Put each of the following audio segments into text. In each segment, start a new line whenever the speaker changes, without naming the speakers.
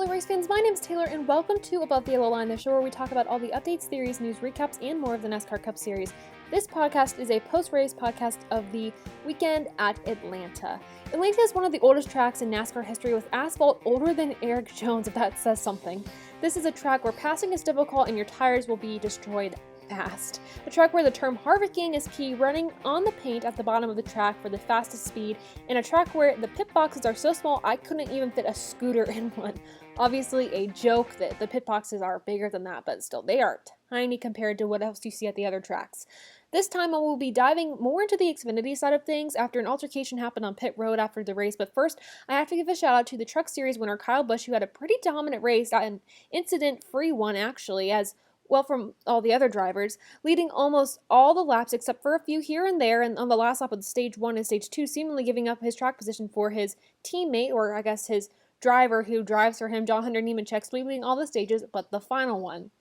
fellow race fans, my name is Taylor and welcome to Above the Yellow Line, the show where we talk about all the updates, theories, news, recaps, and more of the NASCAR Cup Series. This podcast is a post-race podcast of the weekend at Atlanta. Atlanta is one of the oldest tracks in NASCAR history with asphalt older than Eric Jones, if that says something. This is a track where passing is difficult and your tires will be destroyed fast. A track where the term harvicking is key, running on the paint at the bottom of the track for the fastest speed, and a track where the pit boxes are so small I couldn't even fit a scooter in one. Obviously a joke that the pit boxes are bigger than that, but still, they are tiny compared to what else you see at the other tracks. This time I will be diving more into the Xfinity side of things after an altercation happened on pit road after the race, but first I have to give a shout out to the Truck Series winner Kyle Busch, who had a pretty dominant race, an incident-free one actually, as well from all the other drivers, leading almost all the laps except for a few here and there, and on the last lap of stage 1 and stage 2, seemingly giving up his track position for his teammate, or I guess his driver who drives for him, John Hunter Nemechek, sweeping all the stages but the final one.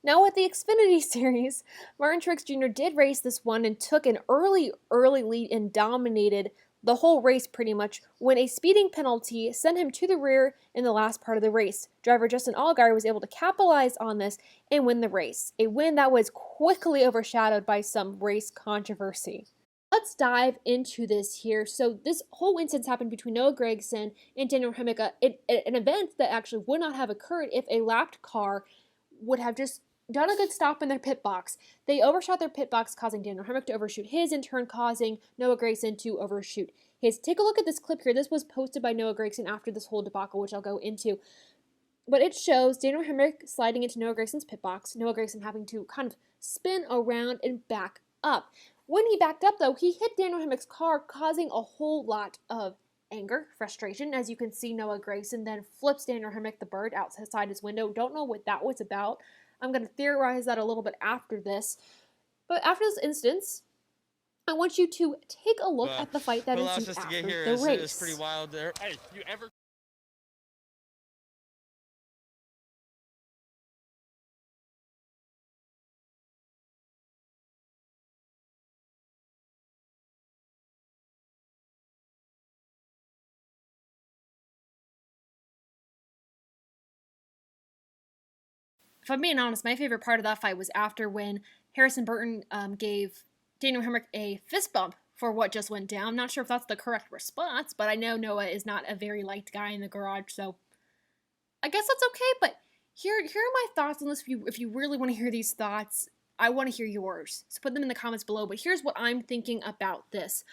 Now with the Xfinity Series, Martin Truex Jr. did race this one and took an early lead and dominated the whole race pretty much when a speeding penalty sent him to the rear in the last part of the race. Driver Justin Allgaier was able to capitalize on this and win the race, a win that was quickly overshadowed by some race controversy. Let's dive into this here. So this whole instance happened between Noah Gragson and Daniel Hemric, an event that actually would not have occurred if a lapped car would have just done a good stop in their pit box. They overshot their pit box, causing Daniel Hemric to overshoot his, in turn causing Noah Gragson to overshoot his. Take a look at this clip here. This was posted by Noah Gragson after this whole debacle, which I'll go into. But it shows Daniel Hemric sliding into Noah Gragson's pit box, Noah Gragson having to kind of spin around and back up. When he backed up, though, he hit Daniel Hemric's car, causing a whole lot of anger, frustration. As you can see, Noah Gragson then flips Daniel Hemric the bird outside his window. Don't know what that was about. I'm going to theorize that a little bit after this. But after this instance, I want you to take a look at the fight that ensued after the race.
It's pretty wild there. Hey, you ever...
If I'm being honest, my favorite part of that fight was after when Harrison Burton gave Daniel Hemric a fist bump for what just went down. I'm not sure if that's the correct response, but I know Noah is not a very liked guy in the garage, so I guess that's okay. But here are my thoughts on this. If you really want to hear these thoughts, I want to hear yours. So put them in the comments below. But here's what I'm thinking about this.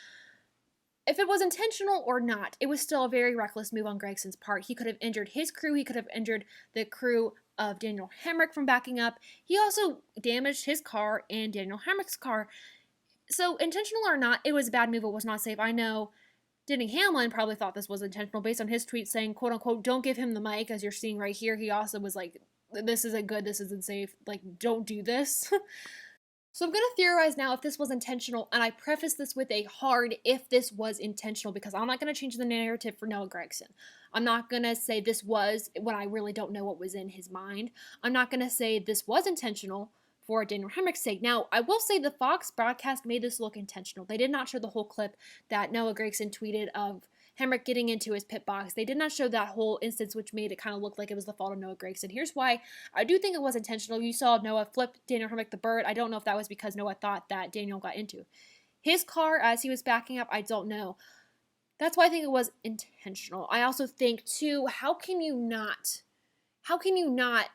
If it was intentional or not, it was still a very reckless move on Gragson's part. He could have injured his crew. He could have injured the crew of Daniel Hemric from backing up. He also damaged his car and Daniel Hemric's car. So intentional or not, it was a bad move. It was not safe. I know Denny Hamlin probably thought this was intentional based on his tweet saying, quote unquote, don't give him the mic, as you're seeing right here. He also was like, this isn't good. This isn't safe. Like, don't do this. So I'm going to theorize now if this was intentional, and I preface this with a hard if this was intentional, because I'm not going to change the narrative for Noah Gragson. I'm not going to say this was when I really don't know what was in his mind. I'm not going to say this was intentional for Daniel Hemric's sake. Now, I will say the Fox broadcast made this look intentional. They did not show the whole clip that Noah Gragson tweeted of Hemric getting into his pit box. They did not show that whole instance, which made it kind of look like it was the fault of Noah Gragson. Here's why I do think it was intentional. You saw Noah flip Daniel Hemric the bird. I don't know if that was because Noah thought that Daniel got into his car as he was backing up. I don't know. That's why I think it was intentional. I also think, too, how can you not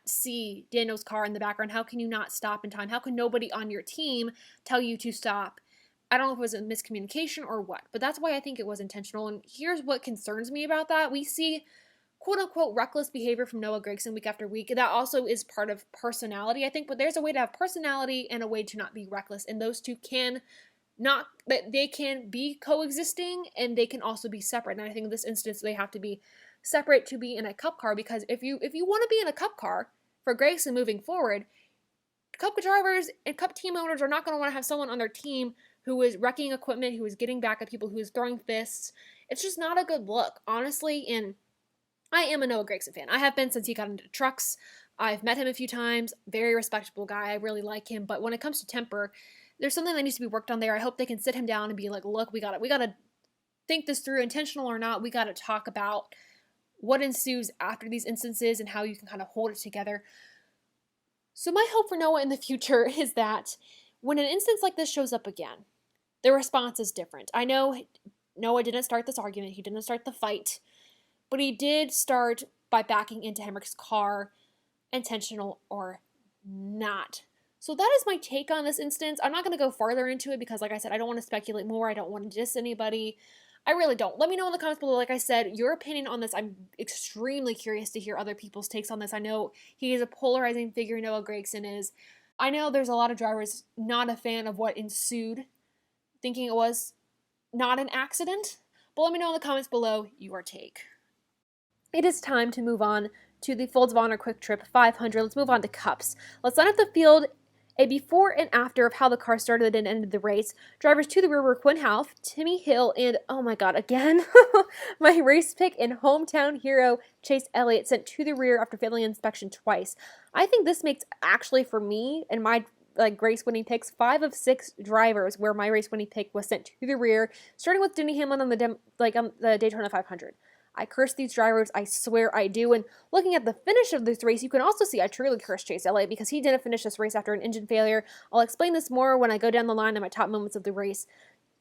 see Daniel's car in the background? How can you not stop in time? How can nobody on your team tell you to stop? I don't know if it was a miscommunication or what, but that's why I think it was intentional. And here's what concerns me about that. We see quote-unquote reckless behavior from Noah Gragson week after week. That also is part of personality, I think, but there's a way to have personality and a way to not be reckless, and those two can be coexisting, and they can also be separate. And I think in this instance, they have to be separate to be in a cup car, because if you want to be in a cup car for Gragson moving forward, cup drivers and cup team owners are not going to want to have someone on their team who is wrecking equipment, who is getting back at people, who is throwing fists. It's just not a good look, honestly, and I am a Noah Gragson fan. I have been since he got into trucks. I've met him a few times. Very respectable guy. I really like him, but when it comes to temper, there's something that needs to be worked on there. I hope they can sit him down and be like, look, we gotta think this through, intentional or not. We got to talk about what ensues after these instances and how you can kind of hold it together. So my hope for Noah in the future is that when an instance like this shows up again, the response is different. I know Noah didn't start this argument, he didn't start the fight, but he did start by backing into Hemric's car, intentional or not. So that is my take on this instance. I'm not going to go farther into it because, like I said, I don't want to speculate more. I don't want to diss anybody. I really don't. Let me know in the comments below, like I said, your opinion on this. I'm extremely curious to hear other people's takes on this. I know he is a polarizing figure, Noah Gragson is. I know there's a lot of drivers not a fan of what ensued, thinking it was not an accident. But let me know in the comments below your take. It is time to move on to the Folds of Honor QuikTrip 500. Let's move on to Cups. Let's line up the field, a before and after of how the car started and ended the race. Drivers to the rear were Quinn Half, Timmy Hill, and, oh my god, again, my race pick and hometown hero, Chase Elliott, sent to the rear after failing inspection twice. I think this makes, actually, for me and my race winning picks, 5 of 6 drivers where my race winning pick was sent to the rear, starting with Denny Hamlin on the Daytona 500. I curse these drivers, I swear I do. And looking at the finish of this race, you can also see I truly curse Chase Elliott because he didn't finish this race after an engine failure. I'll explain this more when I go down the line in my top moments of the race.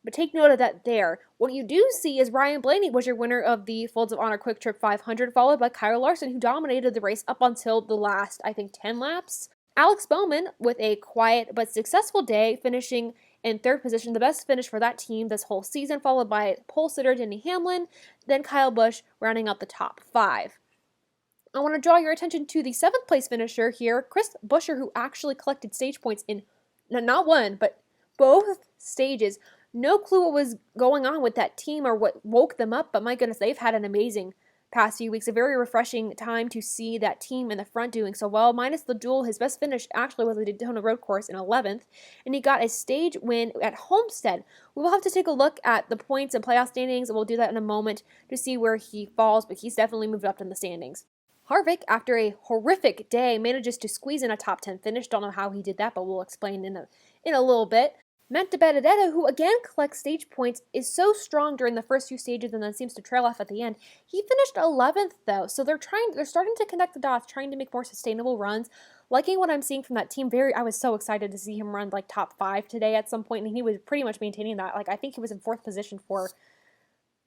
But take note of that there. What you do see is Ryan Blaney was your winner of the Folds of Honor QuikTrip 500, followed by Kyle Larson, who dominated the race up until the last, I think, 10 laps. Alex Bowman, with a quiet but successful day, finishing in third position, the best finish for that team this whole season, followed by pole sitter Denny Hamlin, then Kyle Busch rounding out the top 5. I want to draw your attention to the 7th place finisher here, Chris Buescher, who actually collected stage points in not one, but both stages. No clue what was going on with that team or what woke them up, but my goodness, they've had an amazing past few weeks. A very refreshing time to see that team in the front doing so well. Minus the duel, his best finish actually was the Daytona Road Course in 11th, and he got a stage win at Homestead. We will have to take a look at the points and playoff standings, and we'll do that in a moment to see where he falls, but he's definitely moved up in the standings. Harvick, after a horrific day, manages to squeeze in a top 10 finish. Don't know how he did that, but we'll explain in a little bit. Matt Benedetto, who again collects stage points, is so strong during the first few stages and then seems to trail off at the end. He finished 11th though, so they're starting to connect the dots, trying to make more sustainable runs. Liking what I'm seeing from that team. I was so excited to see him run top 5 today at some point, and he was pretty much maintaining that. I think he was in 4th position for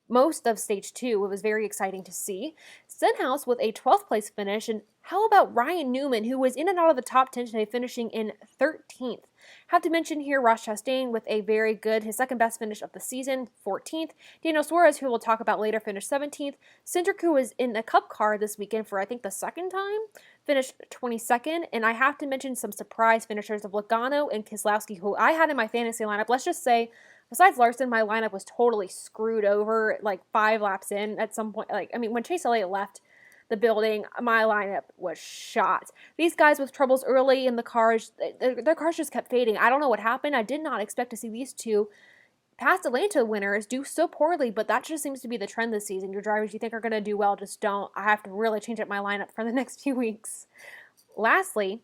most of stage 2. It was very exciting to see. Stenhouse with a 12th place finish, and how about Ryan Newman, who was in and out of the top 10 today, finishing in 13th. Have to mention here Ross Chastain with a very good, his second best finish of the season, 14th. Daniel Suarez, who we'll talk about later, finished 17th. Cindric, who was in the Cup car this weekend for I think the second time, finished 22nd. And I have to mention some surprise finishers of Logano and Keselowski, who I had in my fantasy lineup. Let's just say, besides Larson, my lineup was totally screwed over 5 laps in at some point. When Chase Elliott left the building, my lineup was shot. These guys with troubles early in the cars, their cars just kept fading. I don't know what happened. I did not expect to see these two past Atlanta winners do so poorly, but that just seems to be the trend this season. Your drivers you think are going to do well just don't. I have to really change up my lineup for the next few weeks. Lastly,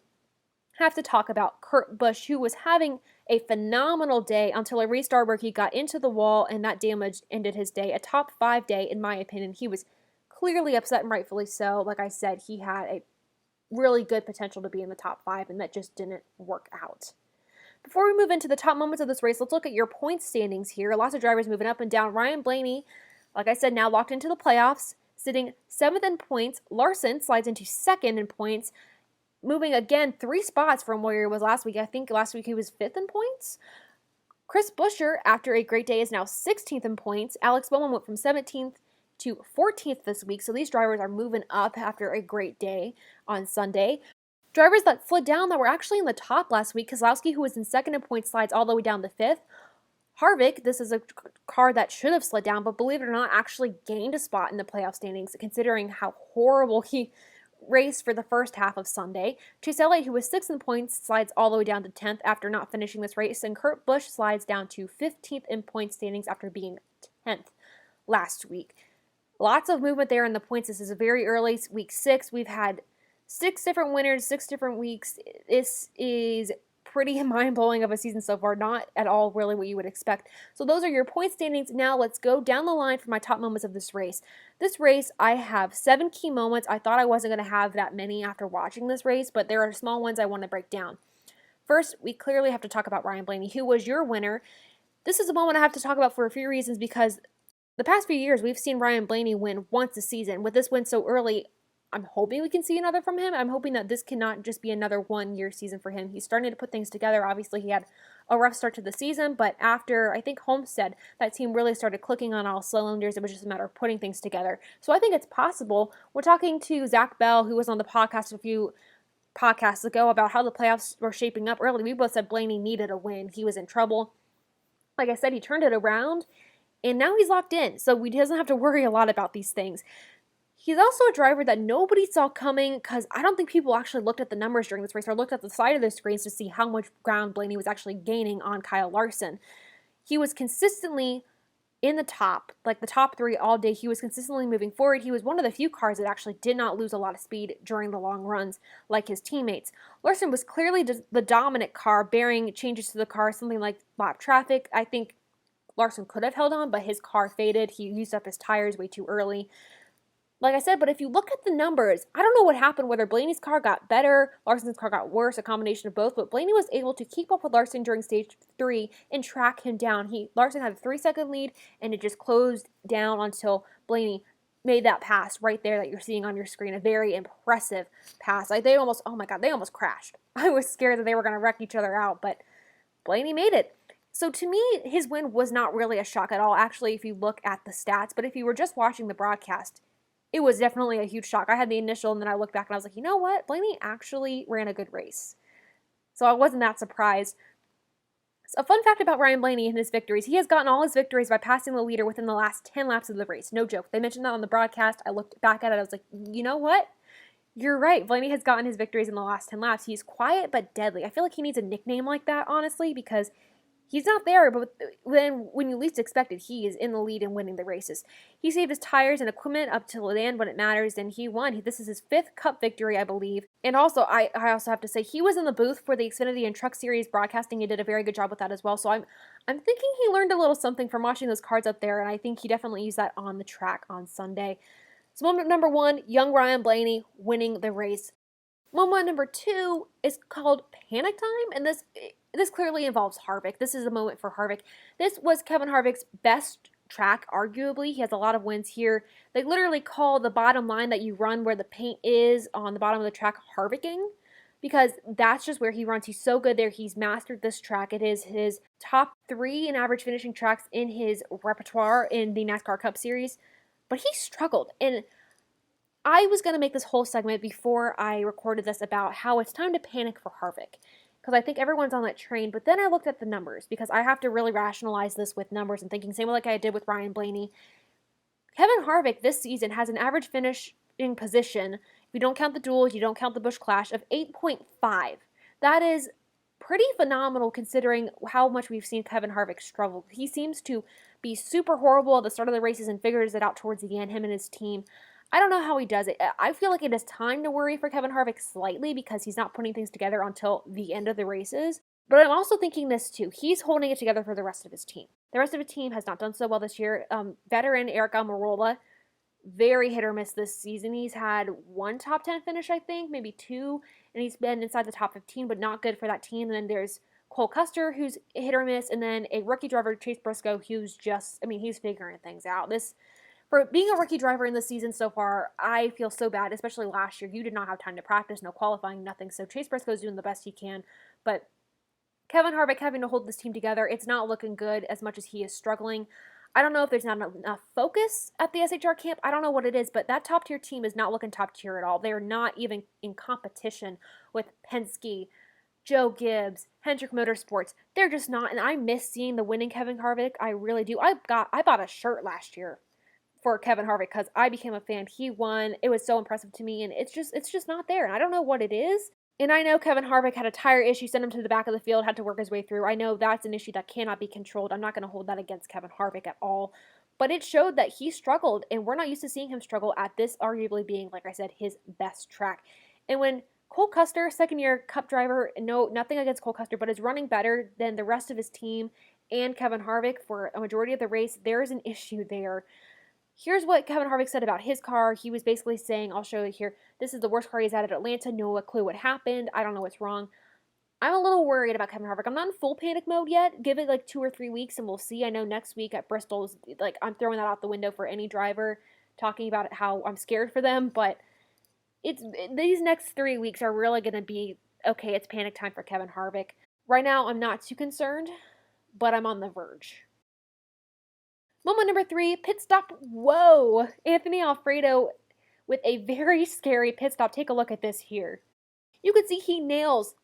I have to talk about Kurt Busch, who was having a phenomenal day until a restart where he got into the wall, and that damage ended his day. A top 5 day, in my opinion. He was clearly upset, and rightfully so. Like I said, he had a really good potential to be in the top 5, and that just didn't work out. Before we move into the top moments of this race, let's look at your point standings here. Lots of drivers moving up and down. Ryan Blaney, like I said, now locked into the playoffs, sitting 7th in points. Larson slides into 2nd in points, moving again 3 spots from where he was last week. I think last week he was 5th in points. Chris Buescher, after a great day, is now 16th in points. Alex Bowman went from 17th to 14th this week, so these drivers are moving up after a great day on Sunday. Drivers that slid down that were actually in the top last week, Keselowski, who was in 2nd in points, slides all the way down to 5th. Harvick, this is a car that should have slid down, but believe it or not, actually gained a spot in the playoff standings, considering how horrible he raced for the first half of Sunday. Chase Elliott, who was 6th in points, slides all the way down to 10th after not finishing this race, and Kurt Busch slides down to 15th in point standings after being 10th last week. Lots of movement there in the points. This is a very early week 6. We've had 6 different winners, 6 different weeks. This is pretty mind-blowing of a season so far. Not at all really what you would expect. So those are your point standings. Now let's go down the line for my top moments of this race. This race, I have 7 key moments. I thought I wasn't going to have that many after watching this race, but there are small ones I want to break down. First, we clearly have to talk about Ryan Blaney, who was your winner. This is a moment I have to talk about for a few reasons because the past few years we've seen Ryan Blaney win once a season. With this win so early, I'm hoping we can see another from him. I'm hoping that this cannot just be another one-year season for him. He's starting to put things together. Obviously, he had a rough start to the season, but after, I think, Homestead, that team really started clicking on all cylinders. It was just a matter of putting things together. So I think it's possible. We're talking to Zach Bell, who was on the podcast a few podcasts ago about how the playoffs were shaping up early. We both said Blaney needed a win. He was in trouble. Like I said, he turned it around, and now he's locked in, so he doesn't have to worry a lot about these things. He's also a driver that nobody saw coming because I don't think people actually looked at the numbers during this race or looked at the side of their screens to see how much ground Blaney was actually gaining on Kyle Larson. He was consistently in the top, like the top 3 all day. He was consistently moving forward. He was one of the few cars that actually did not lose a lot of speed during the long runs like his teammates. Larson was clearly the dominant car, bearing changes to the car, something like lap traffic. I think Larson could have held on, but his car faded. He used up his tires way too early. Like I said, but if you look at the numbers, I don't know what happened, whether Blaney's car got better, Larson's car got worse, a combination of both, but Blaney was able to keep up with Larson during stage 3 and track him down. Larson had a 3-second lead, and it just closed down until Blaney made that pass right there that you're seeing on your screen. A very impressive pass. They almost crashed. I was scared that they were going to wreck each other out, but Blaney made it. So to me, his win was not really a shock at all, actually, if you look at the stats, but if you were just watching the broadcast, it was definitely a huge shock. I had the initial, and then I looked back, and I was like, you know what? Blaney actually ran a good race. So I wasn't that surprised. So a fun fact about Ryan Blaney and his victories, he has gotten all his victories by passing the leader within the last 10 laps of the race. No joke. They mentioned that on the broadcast. I looked back at it. I was like, you know what? You're right. Blaney has gotten his victories in the last 10 laps. He's quiet but deadly. I feel like he needs a nickname like that, honestly, because he's not there, but then when you least expect it, he is in the lead and winning the races. He saved his tires and equipment up till the end when it matters, and he won. This is his 5th Cup victory, I believe. And also, I also have to say, he was in the booth for the Xfinity and Truck Series broadcasting. He did a very good job with that as well. So I'm thinking he learned a little something from watching those cars up there, and I think he definitely used that on the track on Sunday. So moment number 1, young Ryan Blaney winning the race. Moment number 2 is called Panic Time, and this clearly involves Harvick. This is a moment for Harvick. This was Kevin Harvick's best track, arguably. He has a lot of wins here. They literally call the bottom line that you run where the paint is on the bottom of the track Harvicking, because that's just where he runs. He's so good there. He's mastered this track. It is his top 3 in average finishing tracks in his repertoire in the NASCAR Cup Series, but he struggled. And I was going to make this whole segment before I recorded this about how it's time to panic for Harvick, because I think everyone's on that train. But then I looked at the numbers, because I have to really rationalize this with numbers and thinking, same like I did with Ryan Blaney. Kevin Harvick this season has an average finishing position, if you don't count the duels, you don't count the Busch Clash, of 8.5. That is pretty phenomenal considering how much we've seen Kevin Harvick struggle. He seems to be super horrible at the start of the races and figures it out towards the end, him and his team. I don't know how he does it. I feel like it is time to worry for Kevin Harvick slightly because he's not putting things together until the end of the races. But I'm also thinking this too. He's holding it together for the rest of his team. The rest of his team has not done so well this year. Veteran Eric Almirola, very hit or miss this season. He's had 1 top 10 finish, I think, maybe 2, and he's been inside the top 15, but not good for that team. And then there's Cole Custer, who's hit or miss, and then a rookie driver, Chase Briscoe, who's he's figuring things out. For being a rookie driver in this season so far, I feel so bad, especially last year. You did not have time to practice, no qualifying, nothing. So Chase Briscoe's doing the best he can. But Kevin Harvick having to hold this team together, it's not looking good as much as he is struggling. I don't know if there's not enough focus at the SHR camp. I don't know what it is, but that top-tier team is not looking top-tier at all. They're not even in competition with Penske, Joe Gibbs, Hemric Motorsports. They're just not, and I miss seeing the winning Kevin Harvick. I really do. I bought a shirt last year for Kevin Harvick because I became a fan. He won. It was so impressive to me, and it's just not there, and I don't know what it is. And I know Kevin Harvick had a tire issue, sent him to the back of the field, had to work his way through. I know that's an issue that cannot be controlled. I'm not going to hold that against Kevin Harvick at all. But it showed that he struggled, and we're not used to seeing him struggle at this arguably being, like I said, his best track. And when Cole Custer, second-year Cup driver, no, nothing against Cole Custer, but is running better than the rest of his team and Kevin Harvick for a majority of the race. There is an issue there. Here's what Kevin Harvick said about his car. He was basically saying, I'll show you here, this is the worst car he's had at Atlanta. No clue what happened. I don't know what's wrong. I'm a little worried about Kevin Harvick. I'm not in full panic mode yet. Give it like 2 or 3 weeks and we'll see. I know next week at Bristol, like, I'm throwing that out the window for any driver, talking about how I'm scared for them, but these next 3 weeks are really going to be, okay, it's panic time for Kevin Harvick. Right now, I'm not too concerned, but I'm on the verge. Moment number 3, pit stop. Whoa! Anthony Alfredo with a very scary pit stop. Take a look at this here. You can see he nails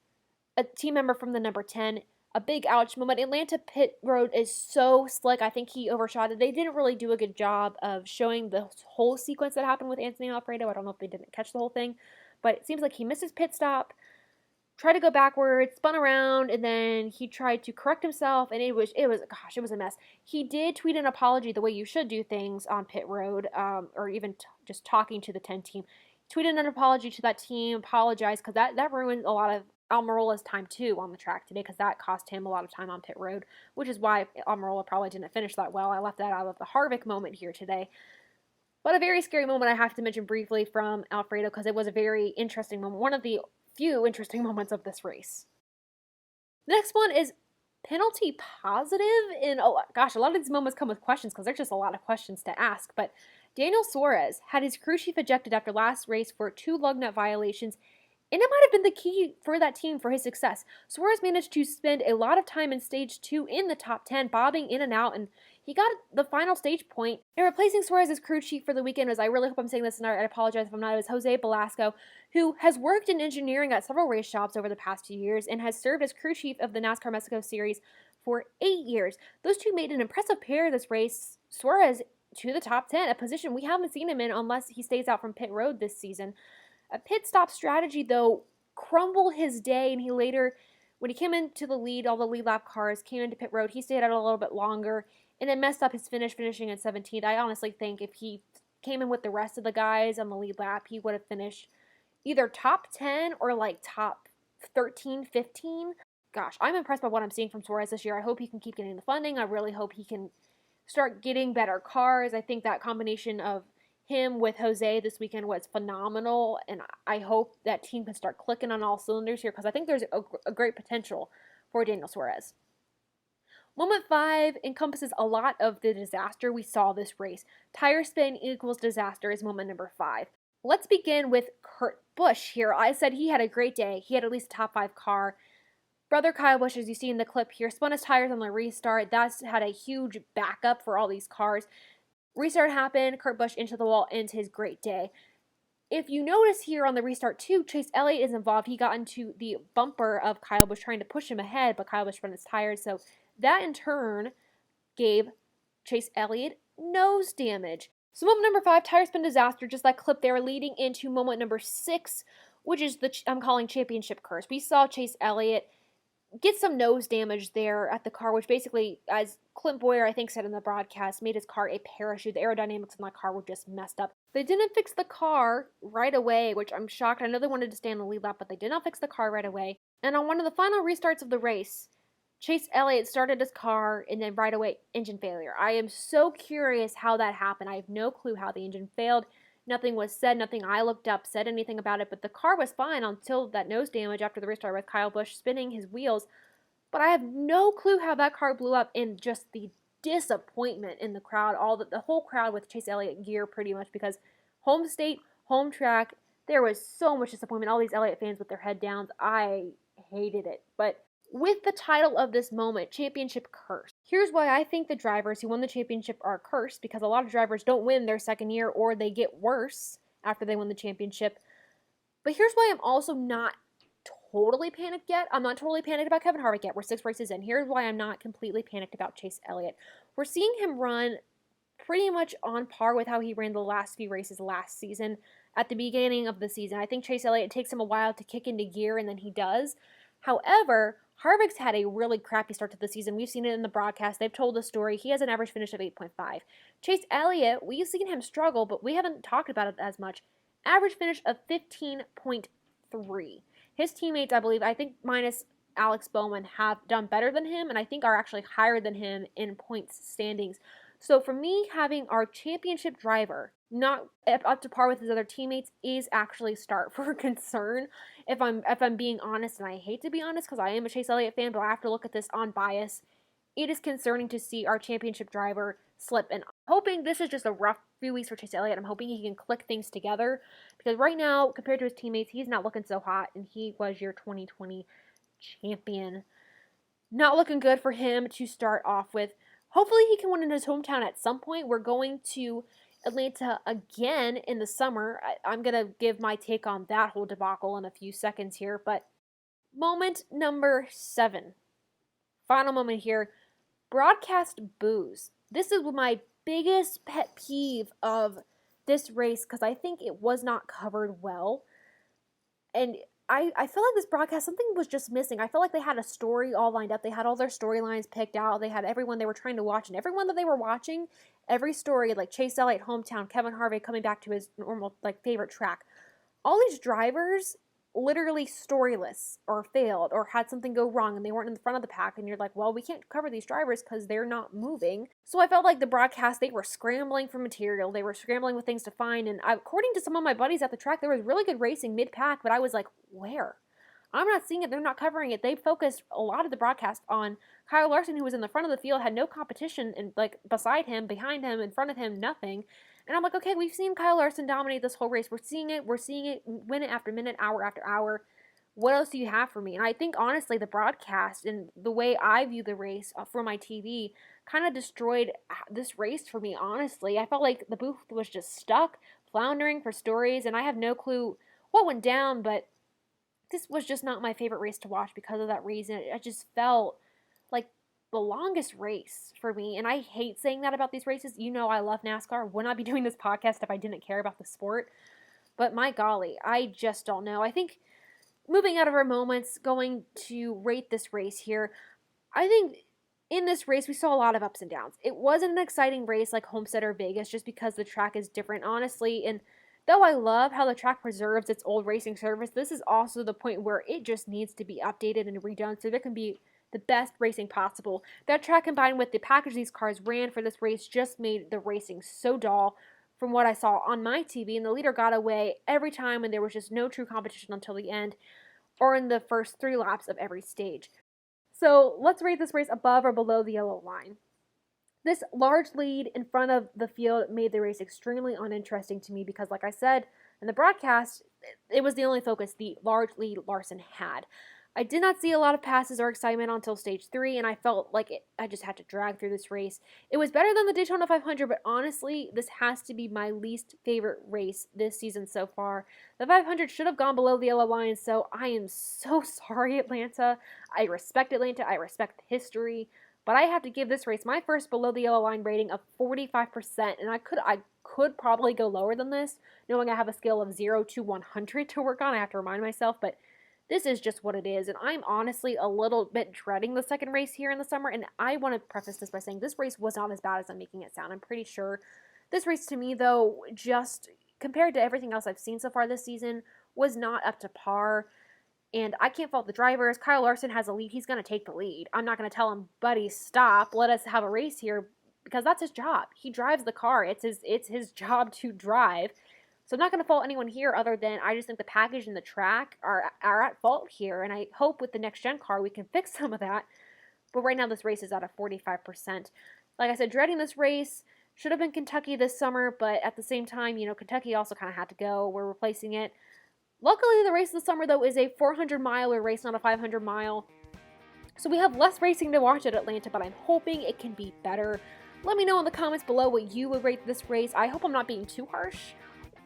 a team member from the number 10. A big ouch moment. Atlanta pit road is so slick. I think he overshot it. They didn't really do a good job of showing the whole sequence that happened with Anthony Alfredo. I don't know if they didn't catch the whole thing, but it seems like he missed his pit stop, tried to go backwards, spun around, and then he tried to correct himself, and it was a mess. He did tweet an apology the way you should do things on pit road, or even just talking to the 10 team. Tweeted an apology to that team, apologized, because that ruined a lot of Almirola's time too on the track today, because that cost him a lot of time on pit road, which is why Almirola probably didn't finish that well. I left that out of the Harvick moment here today. But a very scary moment I have to mention briefly from Alfredo, because it was a very interesting moment, one of the few interesting moments of this race. The next one is penalty positive, and a lot of these moments come with questions because there's just a lot of questions to ask, but Daniel Suarez had his crew chief ejected after last race for 2 lug nut violations, and it might have been the key for that team for his success. Suarez managed to spend a lot of time in stage 2 in the top 10, bobbing in and out, and he got the final stage point. And replacing Suarez's crew chief for the weekend was, I really hope I'm saying this, and I apologize if I'm not, it was Jose Velasco, who has worked in engineering at several race shops over the past 2 years and has served as crew chief of the NASCAR Mexico Series for 8 years. Those two made an impressive pair this race. Suarez to the top 10, a position we haven't seen him in unless he stays out from pit road this season. A pit stop strategy, though, crumbled his day, and he later, when he came into the lead, all the lead lap cars came into pit road, he stayed out a little bit longer, and it messed up his finishing in 17th. I honestly think if he came in with the rest of the guys on the lead lap, he would have finished either top 10 or like top 13, 15. Gosh, I'm impressed by what I'm seeing from Suarez this year. I hope he can keep getting the funding. I really hope he can start getting better cars. I think that combination of him with Jose this weekend was phenomenal, and I hope that team can start clicking on all cylinders here, because I think there's a great potential for Daniel Suarez. Moment 5 encompasses a lot of the disaster we saw this race. Tire spin equals disaster is moment number 5. Let's begin with Kurt Busch here. I said he had a great day. He had at least a top 5 car. Brother Kyle Busch, as you see in the clip here, spun his tires on the restart. That's had a huge backup for all these cars. Restart happened. Kurt Busch into the wall, ends his great day. If you notice here on the restart too, Chase Elliott is involved. He got into the bumper of Kyle Busch trying to push him ahead, but Kyle Busch spun his tires. So that in turn gave Chase Elliott nose damage. So moment number 5, tire spin disaster, just that clip there, leading into moment number 6, which is I'm calling championship curse. We saw Chase Elliott get some nose damage there at the car, which basically, as Clint Boyer, I think, said in the broadcast, made his car a parachute. The aerodynamics in that car were just messed up. They didn't fix the car right away, which I'm shocked. I know they wanted to stay on the lead lap, but they did not fix the car right away. And on one of the final restarts of the race, Chase Elliott started his car, and then right away, engine failure. I am so curious how that happened. I have no clue how the engine failed. Nothing was said. Nothing I looked up said anything about it, but the car was fine until that nose damage after the restart with Kyle Busch spinning his wheels. But I have no clue how that car blew up, and just the disappointment in the crowd, the whole crowd with Chase Elliott gear pretty much, because home state, home track, there was so much disappointment. All these Elliott fans with their head downs. I hated it. But with the title of this moment, Championship Curse, here's why I think the drivers who won the championship are cursed, because a lot of drivers don't win their second year, or they get worse after they win the championship. But here's why I'm also not totally panicked yet. I'm not totally panicked about Kevin Harvick yet. We're 6 races in. Here's why I'm not completely panicked about Chase Elliott. We're seeing him run pretty much on par with how he ran the last few races last season at the beginning of the season. I think Chase Elliott, it takes him a while to kick into gear, and then he does. However, Harvick's had a really crappy start to the season. We've seen it in the broadcast. They've told the story. He has an average finish of 8.5. Chase Elliott, we've seen him struggle, but we haven't talked about it as much. Average finish of 15.3. 3. His teammates, I think minus Alex Bowman, have done better than him, and I think are actually higher than him in points standings. So for me, having our championship driver not up to par with his other teammates is actually start for concern. If I'm being honest, and I hate to be honest because I am a Chase Elliott fan, but I have to look at this on bias. It is concerning to see our championship driver slip, and I'm hoping this is just a rough few weeks for Chase Elliott. I'm hoping he can click things together, because right now, compared to his teammates, he's not looking so hot, and he was your 2020 champion. Not looking good for him to start off with. Hopefully he can win in his hometown at some point. We're going to Atlanta again in the summer. I'm going to give my take on that whole debacle in a few seconds here, but moment number 7. Final moment here. Broadcast boos. This is my biggest pet peeve of this race because I think it was not covered well. And I feel like this broadcast, something was just missing. I feel like they had a story all lined up. They had all their storylines picked out. They had everyone they were trying to watch. And everyone that they were watching, every story, like Chase Elliott, hometown, Kevin Harvick coming back to his normal, favorite track. All these drivers literally storyless or failed or had something go wrong and they weren't in the front of the pack, and you're like, well, we can't cover these drivers because they're not moving. So I felt like the broadcast, they were scrambling for material, they were scrambling with things to find, and according to some of my buddies at the track, there was really good racing mid-pack, but I was like, where? I'm not seeing it. They're not covering it. They focused a lot of the broadcast on Kyle Larson, who was in the front of the field, had no competition, and beside him, behind him, in front of him, nothing. And I'm like, okay, we've seen Kyle Larson dominate this whole race. We're seeing it minute after minute, hour after hour. What else do you have for me? And I think, honestly, the broadcast and the way I view the race from my TV kind of destroyed this race for me, honestly. I felt like the booth was just stuck, floundering for stories, and I have no clue what went down, but this was just not my favorite race to watch because of that reason. It just felt like the longest race for me, and I hate saying that about these races. You know I love NASCAR. Would not be doing this podcast if I didn't care about the sport. But my golly, I just don't know. I think moving out of our moments, going to rate this race here, I think in this race we saw a lot of ups and downs. It wasn't an exciting race like Homestead or Vegas just because the track is different, honestly, and though I love how the track preserves its old racing service, this is also the point where it just needs to be updated and redone so there can be the best racing possible. That track combined with the package these cars ran for this race just made the racing so dull from what I saw on my TV, and the leader got away every time and there was just no true competition until the end or in the first 3 laps of every stage. So let's rate this race above or below the yellow line. This large lead in front of the field made the race extremely uninteresting to me because, like I said in the broadcast, it was the only focus the large lead Larson had. I did not see a lot of passes or excitement until stage 3, and I felt like I just had to drag through this race. It was better than the Daytona 500, but honestly, this has to be my least favorite race this season so far. The 500 should have gone below the yellow line, so I am so sorry, Atlanta. I respect Atlanta. I respect history. But I have to give this race my first below the yellow line rating of 45%, and I could probably go lower than this, knowing I have a scale of 0 to 100 to work on. I have to remind myself, but this is just what it is, and I'm honestly a little bit dreading the second race here in the summer, and I want to preface this by saying this race was not as bad as I'm making it sound. I'm pretty sure this race to me, though, just compared to everything else I've seen so far this season, was not up to par. And I can't fault the drivers. Kyle Larson has a lead. He's going to take the lead. I'm not going to tell him, buddy, stop. Let us have a race here, because that's his job. He drives the car. It's his job to drive. So I'm not going to fault anyone here other than I just think the package and the track are at fault here. And I hope with the next-gen car we can fix some of that. But right now this race is at a 45%. Like I said, dreading this race. Should have been Kentucky this summer, but at the same time, Kentucky also kind of had to go. We're replacing it. Luckily, the race this summer, though, is a 400-miler race, not a 500-mile. So we have less racing to watch at Atlanta, but I'm hoping it can be better. Let me know in the comments below what you would rate this race. I hope I'm not being too harsh.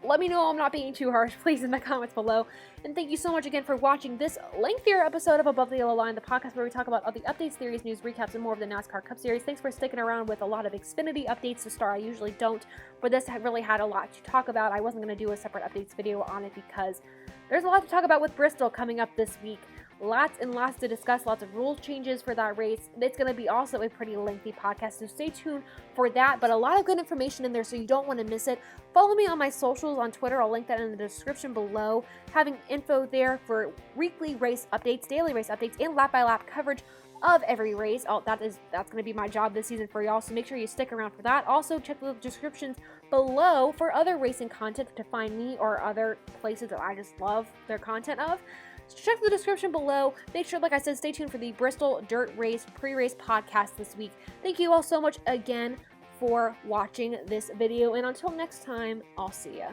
Let me know I'm not being too harsh, please, in the comments below. And thank you so much again for watching this lengthier episode of Above the Yellow Line, the podcast where we talk about all the updates, theories, news, recaps, and more of the NASCAR Cup Series. Thanks for sticking around with a lot of Xfinity updates to start. I usually don't, but this really had a lot to talk about. I wasn't going to do a separate updates video on it because there's a lot to talk about with Bristol coming up this week. Lots and lots to discuss, lots of rule changes for that race. It's going to be also a pretty lengthy podcast, so stay tuned for that, but a lot of good information in there, so you don't want to miss it. Follow me on my socials on Twitter. I'll link that in the description below. Having info there for weekly race updates, daily race updates, and lap-by-lap coverage of every race. That's going to be my job this season for y'all, so make sure you stick around for that. Also, check the descriptions below for other racing content to find me or other places that I just love their content of. Check the description below. Make sure, like I said, stay tuned for the Bristol Dirt Race pre-race podcast this week. Thank you all so much again for watching this video, and until next time, I'll see ya.